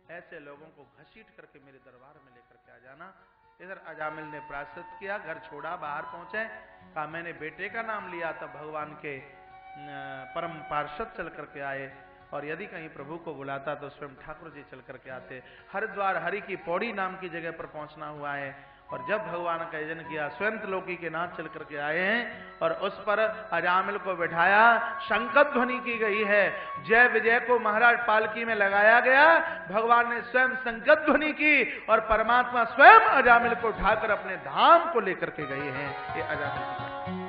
ऐसे लोगों को घसीट करके मेरे दरबार में लेकर के आ जाना। इधर अजामिल ने प्रायश्चित किया, घर छोड़ा, बाहर पहुंचे, कहा मैंने बेटे का नाम लिया। तब भगवान के परम पार्षद चल करके आए, और यदि कहीं प्रभु को बुलाता तो स्वयं ठाकुर जी चल करके आते। हरिद्वार हरि की पौड़ी नाम की जगह पर पहुंचना हुआ है, और जब भगवान का यजन किया स्वयं त्रिलोकी के नाथ चल करके आए हैं, और उस पर अजामिल को बैठाया, शंख ध्वनि की गई है, जय विजय को महाराज पालकी में लगाया गया, भगवान ने स्वयं शंख ध्वनि की, और परमात्मा स्वयं अजामिल को उठाकर अपने धाम को लेकर के गए हैं। ये अजामिल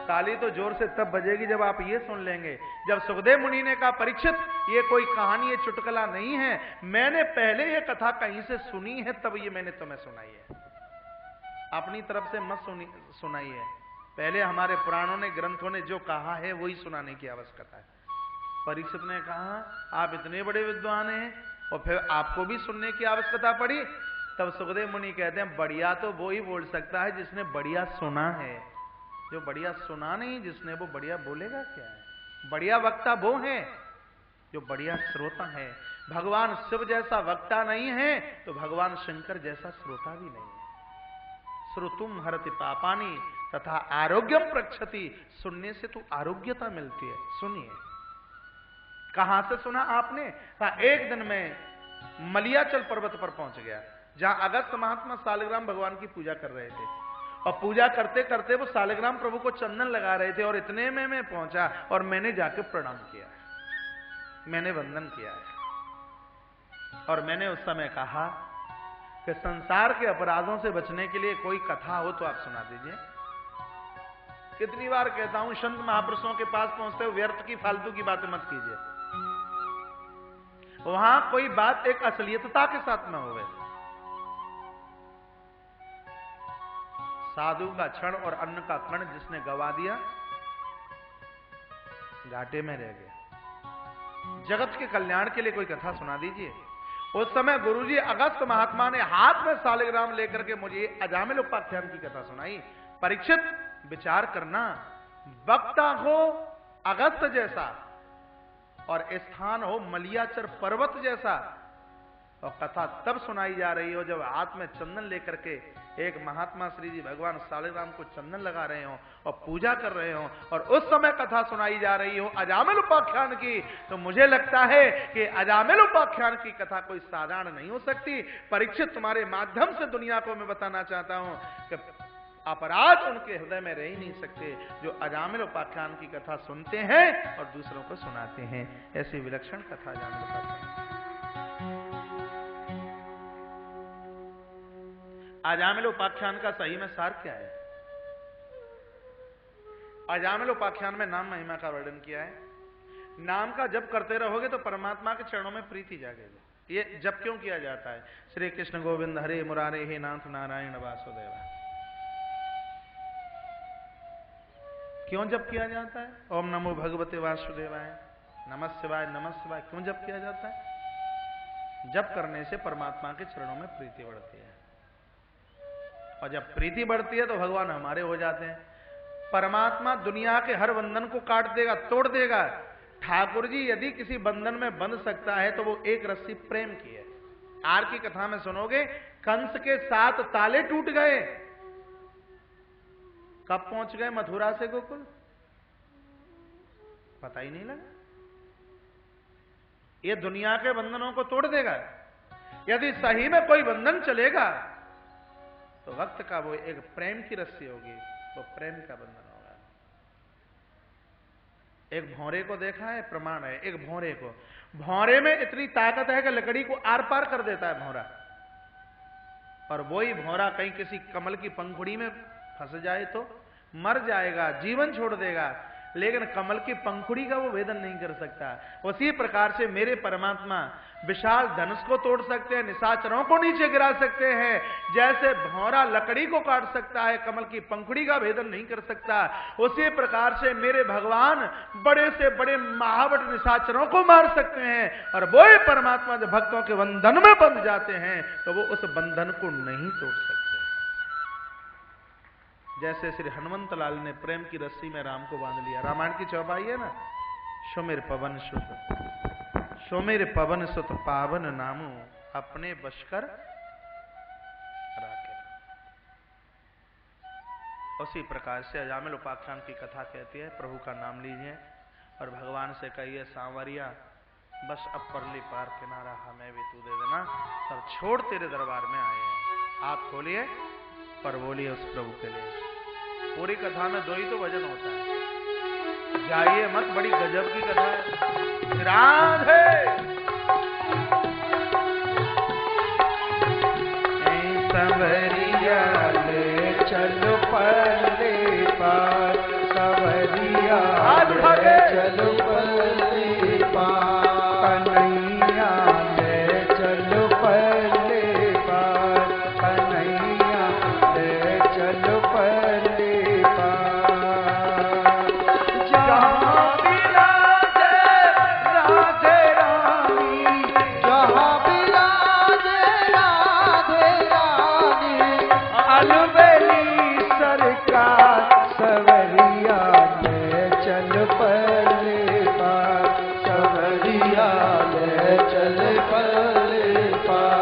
ताली तो जोर से तब बजेगी जब आप ये सुन लेंगे। जब सुखदेव मुनि ने कहा परीक्षित ये कोई कहानी, ये चुटकुला नहीं है, मैंने पहले ये कथा कहीं से सुनी है, तब ये मैंने तुम्हें सुनाई है, अपनी तरफ से मत सुनाई है। पहले हमारे पुराणों ने, ग्रंथों ने जो कहा है वही सुनाने की आवश्यकता है। परीक्षित ने कहा आप इतने बड़े विद्वान हैं और फिर आपको भी सुनने की आवश्यकता पड़ी। तब सुखदेव मुनि कहते हैं बढ़िया तो वो ही बोल सकता है जिसने बढ़िया सुना है, जो बढ़िया सुना नहीं जिसने, वो बढ़िया बोलेगा क्या है। बढ़िया वक्ता वो है जो बढ़िया श्रोता है। भगवान शिव जैसा वक्ता नहीं है तो भगवान शंकर जैसा श्रोता भी नहीं है। श्रुतुम हरति पापानि तथा आरोग्यम प्रक्षति, सुनने से तो आरोग्यता मिलती है। सुनिए, कहां से सुना आपने? कहा एक दिन में मलियाचल पर्वत पर पहुंच गया, जहां अगस्त महात्मा सालिग्राम भगवान की पूजा कर रहे थे, और पूजा करते करते वो सालिग्राम प्रभु को चंदन लगा रहे थे, और इतने में मैं पहुंचा और मैंने जाके प्रणाम किया है, मैंने वंदन किया है, और मैंने उस समय कहा कि संसार के अपराधों से बचने के लिए कोई कथा हो तो आप सुना दीजिए। कितनी बार कहता हूं, संत महापुरुषों के पास पहुंचते हो व्यर्थ की फालतू की बातें मत कीजिए, वहां कोई बात एक असलियतता के साथ में हो। साधु का क्षण और अन्न का कण जिसने गवा दिया घाटे में रह गया। जगत के कल्याण के लिए कोई कथा सुना दीजिए। उस समय गुरुजी अगस्त महात्मा ने हाथ में सालिग्राम लेकर के मुझे अजामिल उपाख्यान की कथा सुनाई। परीक्षित विचार करना, वक्ता हो अगस्त जैसा और स्थान हो मलियाचल पर्वत जैसा, और कथा तब सुनाई जा रही हो जब हाथ में चंदन लेकर के एक महात्मा श्री जी भगवान सालिग्राम को चंदन लगा रहे हो और पूजा कर रहे हो, और उस समय कथा सुनाई जा रही हो अजामिल उपाख्यान की। तो मुझे लगता है कि अजामिल उपाख्यान की कथा कोई साधारण नहीं हो सकती। परीक्षित, तुम्हारे माध्यम से दुनिया को मैं बताना चाहता हूं कि अपराध उनके हृदय में रह ही नहीं सकते जो अजामिल उपाख्यान की कथा सुनते हैं और दूसरों को सुनाते हैं। ऐसी विलक्षण कथा अजामिल उपाख्यान। अजामिल उपाख्यान का सही में सार क्या है? अजामिल उपाख्यान में नाम महिमा का वर्णन किया है। नाम का जप करते रहोगे तो परमात्मा के चरणों में प्रीति जागेगी। ये जप क्यों किया जाता है? श्री कृष्ण गोविंद हरे मुरारे हे नाथ नारायण वासुदेवा, क्यों जप किया जाता है? ओम नमो भगवते वासुदेवाय, नमः शिवाय, नमः शिवाय, क्यों जप किया जाता है? जप करने से परमात्मा के चरणों में प्रीति बढ़ती है, और जब प्रीति बढ़ती है तो भगवान हमारे हो जाते हैं। परमात्मा दुनिया के हर बंधन को काट देगा, तोड़ देगा। ठाकुर जी यदि किसी बंधन में बंध सकता है तो वो एक रस्सी प्रेम की है। आर की कथा में सुनोगे, कंस के 7 ताले टूट गए। कब पहुंच गए मथुरा से गोकुल? पता ही नहीं लगा। ये दुनिया के बंधनों को तोड़ देगा। यदि सही में कोई बंधन चलेगा तो वक्त का वो एक प्रेम की रस्सी होगी, वो प्रेम का बंधन होगा। एक भौरे को देखा है, प्रमाण है, एक भौरे को, भौरे में इतनी ताकत है कि लकड़ी को आर पार कर देता है भौरा, और वही भौरा कहीं किसी कमल की पंखुड़ी में फंस जाए तो मर जाएगा, जीवन छोड़ देगा, लेकिन कमल की पंखुड़ी का वो भेदन नहीं कर सकता। उसी प्रकार से मेरे परमात्मा विशाल धनुष को तोड़ सकते हैं, निशाचरों को नीचे गिरा सकते हैं। जैसे भौरा लकड़ी को काट सकता है, कमल की पंखुड़ी का भेदन नहीं कर सकता, उसी प्रकार से मेरे भगवान बड़े से बड़े महाबट निशाचरों को मार सकते हैं। और वो परमात्मा जब भक्तों के बंधन में बंध जाते हैं तो वो उस बंधन को नहीं तोड़ सकते। जैसे श्री हनुमंत लाल ने प्रेम की रस्सी में राम को बांध लिया। रामायण की चौपाई है ना, सुमिर पवन सुत सो मेरे पवन सुत पावन नामो अपने बशकर राखे। उसी प्रकार से अजामिल उपाख्यान की कथा कहती है, प्रभु का नाम लीजिए और भगवान से कहिए सांवरिया बस अब परली पार किनारा हमें भी तू दे देना, सब छोड़ तेरे दरबार में आए हैं। आप खोलिए पर बोलिए उस प्रभु के लिए। पूरी कथा में 2 ही तो वजन होता है, जाइए मत, बड़ी गजब की कथा है। राधे संवरिया ले चलो परले पार, संवरिया ले चलो परले पार, कन्हैया ले चलो परले पार, कन्हैया ले चलो परले पार। जहाँ विराजे राधे रानी, जहाँ विराजे राधे रानी, अलबेली सरकार सवरिया ले चल परले पार, सवरिया ले चल परले पार।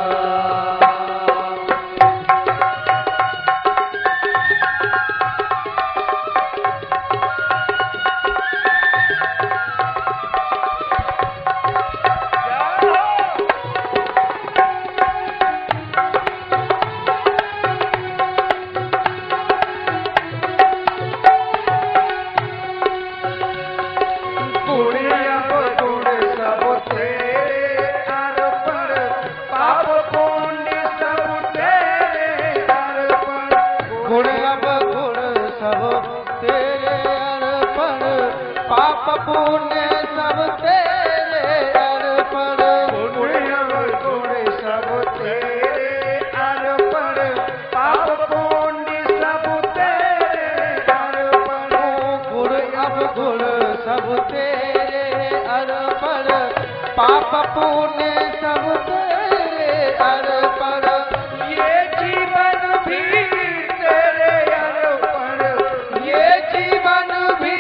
पाप पुण्य सब तेरे अर्पण, ये जीवन भी तेरे अर्पण, ये जीवन भी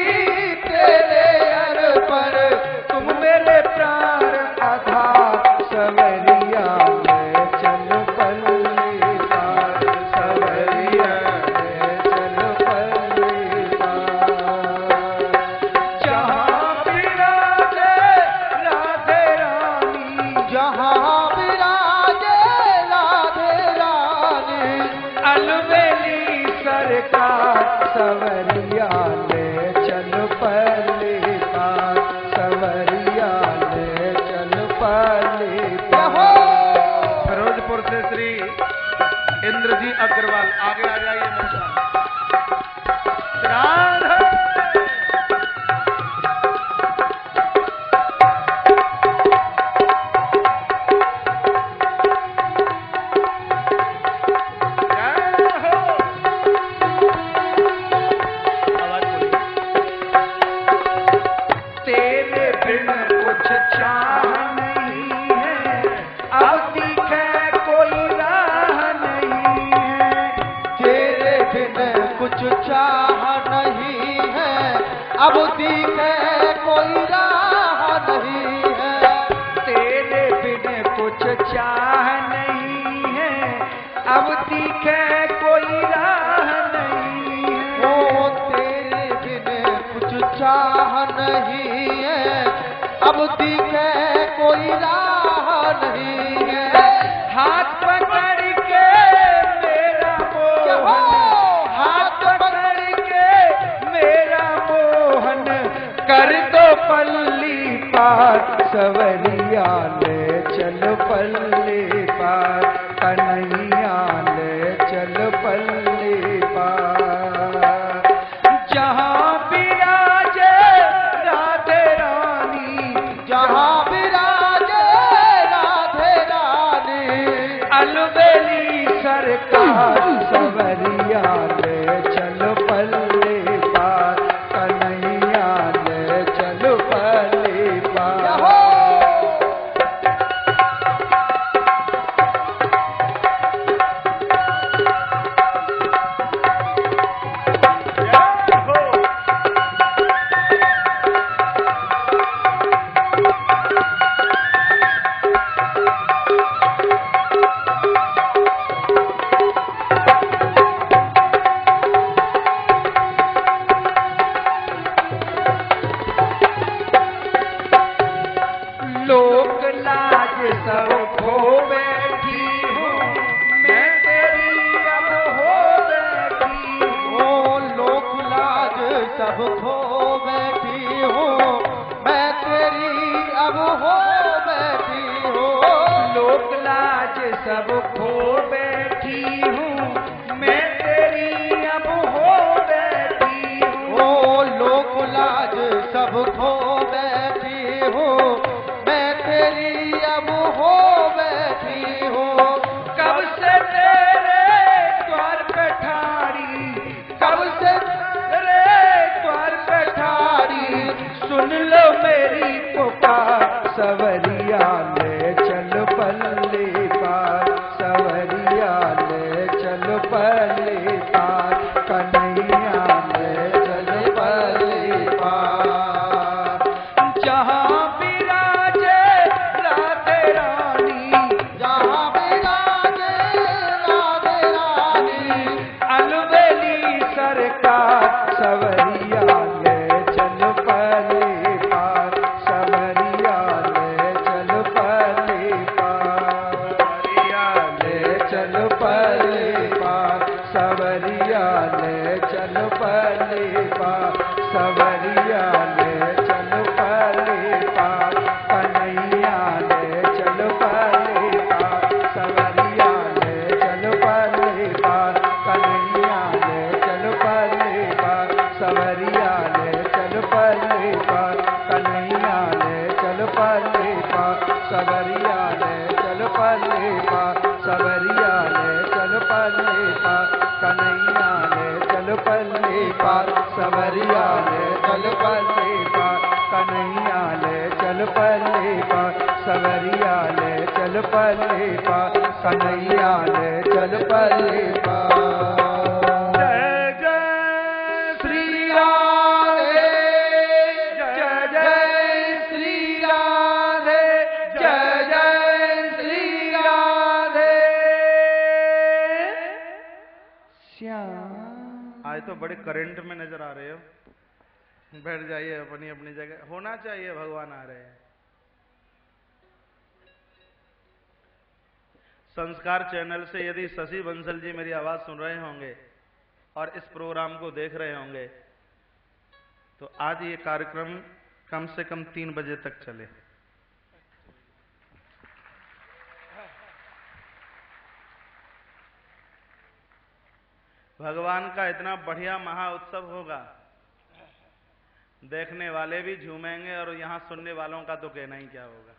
तेरे अर्पण, तुम मेरे प्राण आधार, सवरिया ले चल परले पार, सवरिया ले चल परले पार। जहाँ विराजे राधे रानी, जहाँ विराजे राधे रानी, अलबेली सरकार सवरिया ले चल परले पार, सवरिया ले चल परले पार। फिरोजपुर से श्री इंद्रजी अग्रवाल आगे आ जाइए मेरे साथ। राधे तेरे बिन कुछ चाह नहीं है, अब दिखे कोई राह नहीं है, तेरे बिन कुछ चाह नहीं है, अब दिखे कोई राह नहीं है, तेरे बिन कुछ चाह नहीं है, अब दिखे कोई राह नहीं है, ओ तेरे बिन कुछ चाह नहीं है, अब दिखे कोई राह नहीं है। हाथ पकड़ के मेरा मोहन, हाथ पकड़ के मेरा मोहन, कर दो पल्ली पार, सवरिया ले चल पल्ली पार, कन्हैया ले चल पल्ली पार। जहाँ विराजे राधे रानी, जहाँ विराजे राधे रानी, अलबेली सरकार सवरिया ले चल पल्ले पार, कन्हैया ले चल पल्ले पार। लोक लाज सब खो बैठी हूँ, मैं तेरी अब हो बैठी हूँ। लोक लाज सब खो बैठी हूँ, मैं तेरी अब हो बैठी हूँ। लोक लाज सब खो बैठी हूँ, मैं तेरी अब हो बैठी हूँ। लोक लाज सब खो बैठी हूँ, मैं तेरी अब हो बैठी हूँ। कब से तेरे द्वार पे ठाड़ी, कब से तेरे द्वार पे ठाड़ी, सुन लो मेरी पुकार, सवरिया ले चल पल्ले पार, सवरिया ले चल पल्ले पार, कन्हैया ले चल पल्ले पार। जहाँ विराजे राधे रानी, जहाँ विराजे राधे रानी, अलवेली सरकार, सवरिया ले चल पल्ले पार, सवरिया ले चल पल्ले पार, सवरिया ले चल पल्ले पार, सवरिया ले चल पल्ले पार, सवरिया ले चल पल्ले पार, कन्हैया ले चल पल्ले पार, सवरिया ले चल पल्ले पार, कन्हैया ले चल पल्ले पार, सवरिया ले चल पल्ले पार, कन्हैया ले चल पल्ले पार, सवरिया ले चल पल्ले पार, सवरिया ले चल पल्ले पार, कन्हैया ले चल पल्ले पार, सवरिया ले चल पल्ले पार, कन्हैया ले चल पल्ले पार, सवरिया ले चल पल्ले पार, कन्हैया ले चल पल्ले पार। जय जय श्री राधे, जय जय श्री राधे, जय जय श्री राधे। श्याम आज तो बड़े करंट में नजर आ रहे हो। बैठ जाइए अपनी अपनी जगह, होना चाहिए, भगवान आ रहे हैं। संस्कार चैनल से यदि शशि बंसल जी मेरी आवाज सुन रहे होंगे और इस प्रोग्राम को देख रहे होंगे तो आज ये कार्यक्रम कम से कम 3 बजे तक चले। भगवान का इतना बढ़िया महाउत्सव होगा, देखने वाले भी झूमेंगे और यहां सुनने वालों का तो कहना ही क्या होगा।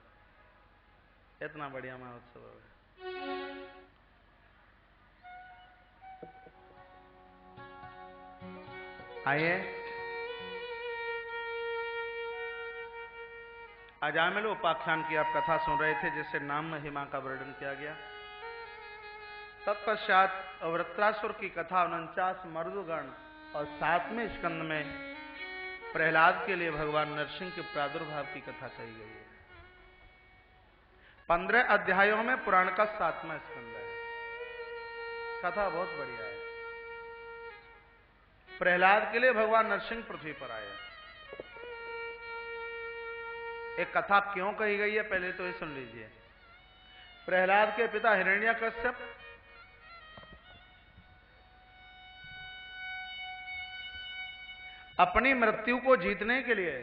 इतना बढ़िया महाउत्सव होगा। आइए, अजामिल उपाख्यान की आप कथा सुन रहे थे जिससे नाम महिमा का वर्णन किया गया। तत्पश्चात वृत्रासुर की कथा 49 मर्दगण और 7वें स्कंद में प्रहलाद के लिए भगवान नरसिंह के प्रादुर्भाव की कथा कही गई है। 15 अध्यायों में पुराण का 7वां स्कंद है। कथा बहुत बढ़िया है। प्रहलाद के लिए भगवान नरसिंह पृथ्वी पर आए। एक कथा क्यों कही गई है पहले तो ये सुन लीजिए। प्रहलाद के पिता हिरण्यकश्यप अपनी मृत्यु को जीतने के लिए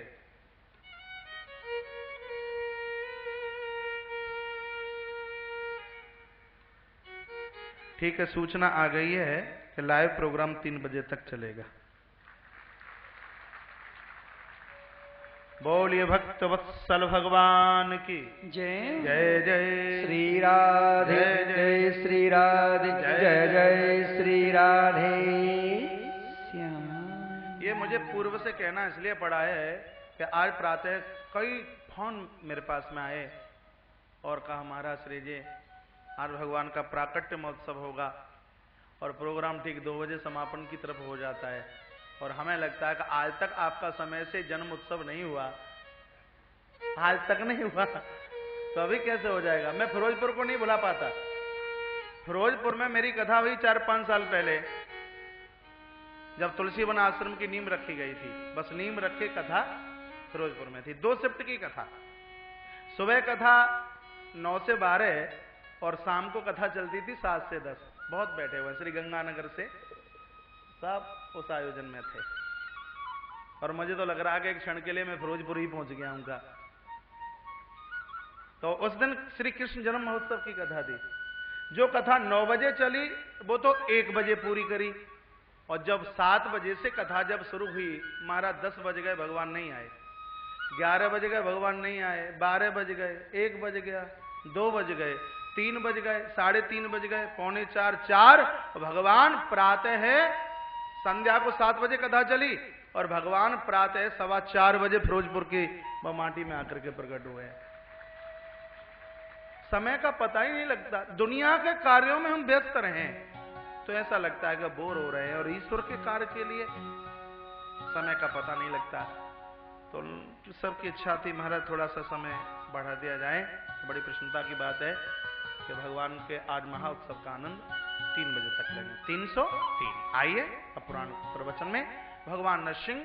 ठीक है, सूचना आ गई है कि लाइव प्रोग्राम 3 बजे तक चलेगा। बोलिए भक्त वत्सल भगवान की जय जय जय श्री राधे, जय श्री राधे, जय जय श्री राधे। श्याम ये मुझे पूर्व से कहना इसलिए पड़ा है कि आज प्रातः कई फोन मेरे पास में आए और कहा महाराज श्री जी आज भगवान का प्राकट्य महोत्सव होगा और प्रोग्राम ठीक 2 बजे समापन की तरफ हो जाता है और हमें लगता है कि आज तक आपका समय से जन्म उत्सव नहीं हुआ, आज तक नहीं हुआ तो अभी कैसे हो जाएगा। मैं फिरोजपुर को नहीं भुला पाता। फिरोजपुर में मेरी कथा हुई 4-5 साल पहले जब तुलसी वन आश्रम की नींव रखी गई थी। बस नींव रखे कथा फिरोजपुर में थी, 2 शिफ्ट की कथा। सुबह कथा 9 से 12 और शाम को कथा चलती थी 7 से 10। बहुत बैठे हुए श्री गंगानगर से सब उस आयोजन में थे और मुझे तो लग रहा है कि एक क्षण के लिए मैं फिरोजपुर ही पहुंच गया हूं। तो उस दिन श्री कृष्ण जन्म महोत्सव की कथा थी। जो कथा 9 बजे चली वो तो 1 बजे पूरी करी, और जब 7 बजे से कथा जब शुरू हुई, महाराज 10 बज गए, भगवान नहीं आए। 11 बज गए, भगवान नहीं आए। 12 बज गए, 1 बज गया, 2 बज गए, 3 बज गए, 3:30 बज गए, 3:45, 4। भगवान प्रातः है, संध्या को 7 बजे कथा चली और भगवान प्रातः 4:15 बजे फिरोजपुर की माटी में आकर के प्रकट हुए। समय का पता ही नहीं लगता। दुनिया के कार्यों में हम व्यस्त रहें तो ऐसा लगता है कि बोर हो रहे हैं, और ईश्वर के कार्य के लिए समय का पता नहीं लगता। तो सबकी इच्छा थी महाराज थोड़ा सा समय बढ़ा दिया जाए। बड़ी प्रसन्नता की बात है कि भगवान के आज महाउत्सव का आनंद 3 बजे तक लेंगे। 303। आइए अब पुराण प्रवचन में भगवान नरसिंह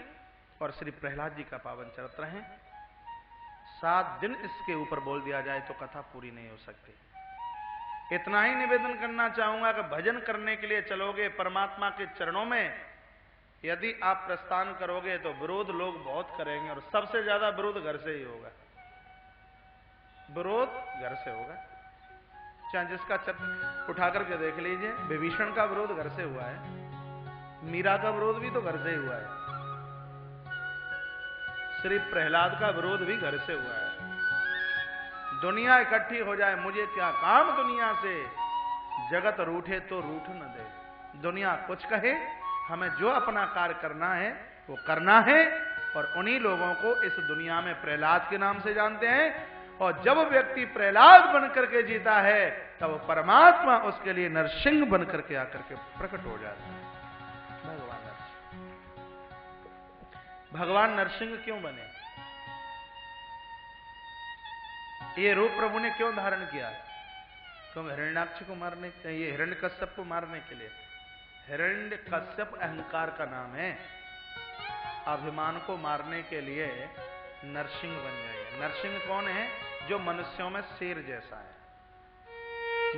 और श्री प्रहलाद जी का पावन चरित्र है। 7 दिन इसके ऊपर बोल दिया जाए तो कथा पूरी नहीं हो सकती। इतना ही निवेदन करना चाहूंगा कि भजन करने के लिए चलोगे परमात्मा के चरणों में, यदि आप प्रस्थान करोगे तो विरोध लोग बहुत करेंगे, और सबसे ज्यादा विरोध घर से ही होगा। विरोध घर से होगा। चाहे जिसका चक्र उठा करके देख लीजिए, विभीषण का विरोध घर से हुआ है, मीरा का विरोध भी तो घर से ही हुआ है, श्री प्रहलाद का विरोध भी घर से हुआ है। दुनिया इकट्ठी हो जाए, मुझे क्या काम दुनिया से, जगत रूठे तो रूठ न दे। दुनिया कुछ कहे, हमें जो अपना कार्य करना है वो करना है। और उन्हीं लोगों को इस दुनिया में प्रहलाद के नाम से जानते हैं, और जब व्यक्ति प्रहलाद बनकर के जीता है तब परमात्मा उसके लिए नरसिंह बनकर के आकर के प्रकट हो जाता है। भगवान नरसिंह क्यों बने? ये रूप प्रभु ने क्यों धारण किया? क्यों? हिरण्याक्ष को मारने, ये हिरण्यकश्यप को मारने के लिए। हिरण्यकश्यप अहंकार का नाम है। अभिमान को मारने के लिए नरसिंह बन जाइए। नरसिंह कौन है? जो मनुष्यों में शेर जैसा है।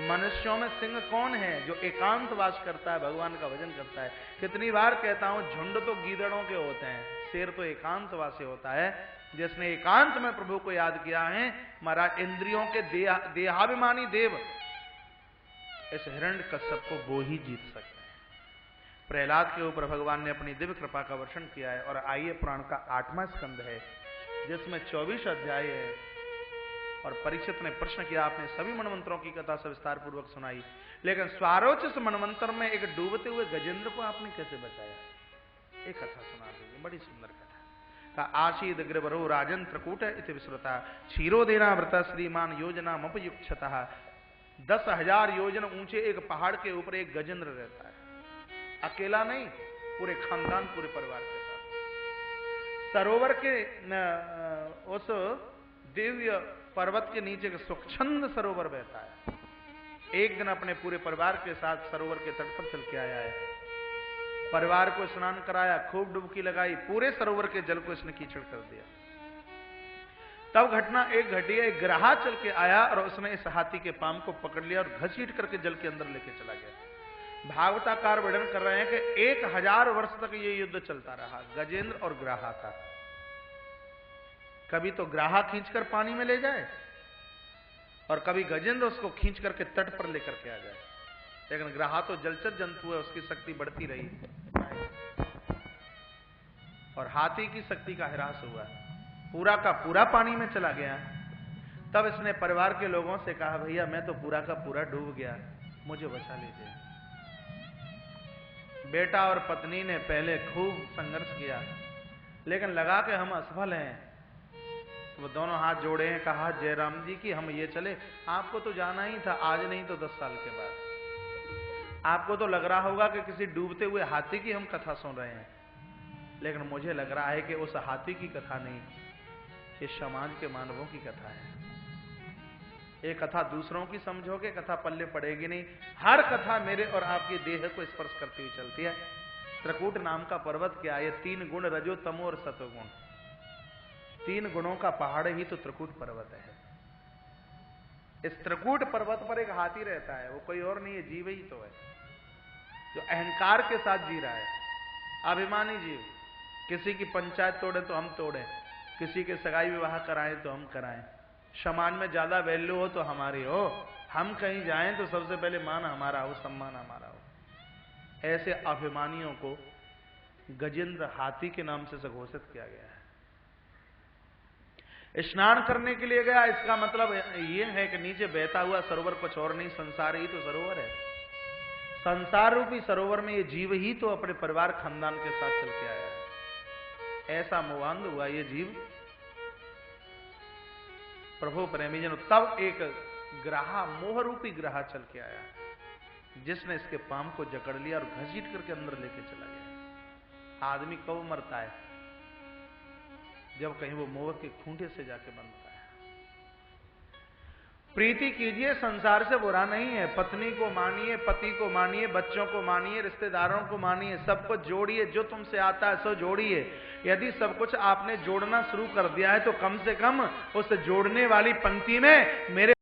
मनुष्यों में सिंह कौन है? जो एकांतवास करता है, भगवान का भजन करता है। कितनी बार कहता हूं, झुंड तो गीदड़ों के होते हैं, शेर तो एकांतवासी होता है। जिसने एकांत में प्रभु को याद किया है, महाराज इंद्रियों के देहाभिमानी देव इस हिरण्यकश्यप को वो ही जीत सकते हैं। प्रहलाद के ऊपर भगवान ने अपनी दिव्य कृपा का वर्षण किया है। और आइए पुराण का 8वां स्कंद है, जिसमें 24 अध्याय है। और परीक्षित ने प्रश्न किया, आपने सभी मनवंतरों की कथा से विस्तार पूर्वक सुनाई, लेकिन स्वारोचिष मनवंतर में एक डूबते हुए गजेंद्र को आपने कैसे बचाया? एक कथा सुना दीजिए, बड़ी सुंदर कथा। आशीद ग्रवरो राजन त्रकूट इति विश्रुता क्षीरोदेना व्रता श्रीमान योजना मपयुक्षतः। 10,000 योजन ऊंचे एक पहाड़ के ऊपर एक गजेंद्र रहता है। अकेला नहीं, पूरे खानदान, पूरे परिवार के साथ। सरोवर के उस दिव्य पर्वत के नीचे एक स्वच्छंद सरोवर बहता है। एक दिन अपने पूरे परिवार के साथ सरोवर के तट पर चल के आया है। परिवार को स्नान कराया, खूब डुबकी लगाई, पूरे सरोवर के जल को इसने कीचड़ कर दिया। तब घटना एक घटी, एक ग्राहा चल के आया और उसने इस हाथी के पांव को पकड़ लिया और घसीट करके जल के अंदर लेके चला गया। भागवताकार वर्णन कर रहे हैं कि 1000 वर्ष तक ये युद्ध चलता रहा, गजेंद्र और ग्राहा का। कभी तो ग्राहा खींचकर पानी में ले जाए और कभी गजेंद्र उसको खींच करके तट पर लेकर के आ जाए। लेकिन ग्राहा तो जलचर जंतु है, उसकी शक्ति बढ़ती रही और हाथी की शक्ति का ह्रास हुआ, पूरा का पूरा पानी में चला गया। तब इसने परिवार के लोगों से कहा, भैया मैं तो पूरा का पूरा डूब गया, मुझे बचा लीजिए। बेटा और पत्नी ने पहले खूब संघर्ष किया, लेकिन लगा कि हम असफल हैं। तो वो दोनों हाथ जोड़े हैं, कहा जयराम जी की हम ये चले, आपको तो जाना ही था, आज नहीं तो 10 साल के बाद। आपको तो लग रहा होगा कि किसी डूबते हुए हाथी की हम कथा सुन रहे हैं, लेकिन मुझे लग रहा है कि उस हाथी की कथा नहीं, ये समाज के मानवों की कथा है। ये कथा दूसरों की समझोगे, कथा पल्ले पड़ेगी नहीं। हर कथा मेरे और आपके देह को स्पर्श करती हुई चलती है। त्रकूट नाम का पर्वत क्या है? ये 3 गुण, रजो तमो और सतोगुण, 3 गुणों का पहाड़ ही तो त्रकूट पर्वत है। इस त्रिकूट पर्वत पर एक हाथी रहता है, वो कोई और नहीं है, जीव ही तो है, जो अहंकार के साथ जी रहा है, अभिमानी जीव। किसी की पंचायत तोड़े तो हम तोड़े, किसी के सगाई विवाह कराएं तो हम कराएं, सम्मान में ज्यादा वैल्यू हो तो हमारी हो, हम कहीं जाएं तो सबसे पहले मान हमारा हो, सम्मान हमारा हो। ऐसे अभिमानियों को गजेंद्र हाथी के नाम से घोषित किया गया है। स्नान करने के लिए गया, इसका मतलब यह है कि नीचे बहता हुआ सरोवर कुछ और नहीं, संसार ही तो सरोवर है। संसार रूपी सरोवर में ये जीव ही तो अपने परिवार खानदान के साथ चल के आया है। ऐसा मोहांध हुआ ये जीव। प्रभु प्रेमीजन, तब एक ग्राह, मोह रूपी ग्राह चल के आया, जिसने इसके पांव को जकड़ लिया और घसीट करके अंदर लेके चला गया। आदमी कब मरता है? जब कहीं वो मोह के खूंटे से जाके बनता है। प्रीति कीजिए, संसार से बुरा नहीं है। पत्नी को मानिए, पति को मानिए, बच्चों को मानिए, रिश्तेदारों को मानिए, सब कुछ जोड़िए, जो तुमसे आता है सो जोड़िए। यदि सब कुछ आपने जोड़ना शुरू कर दिया है तो कम से कम उस जोड़ने वाली पंक्ति में मेरे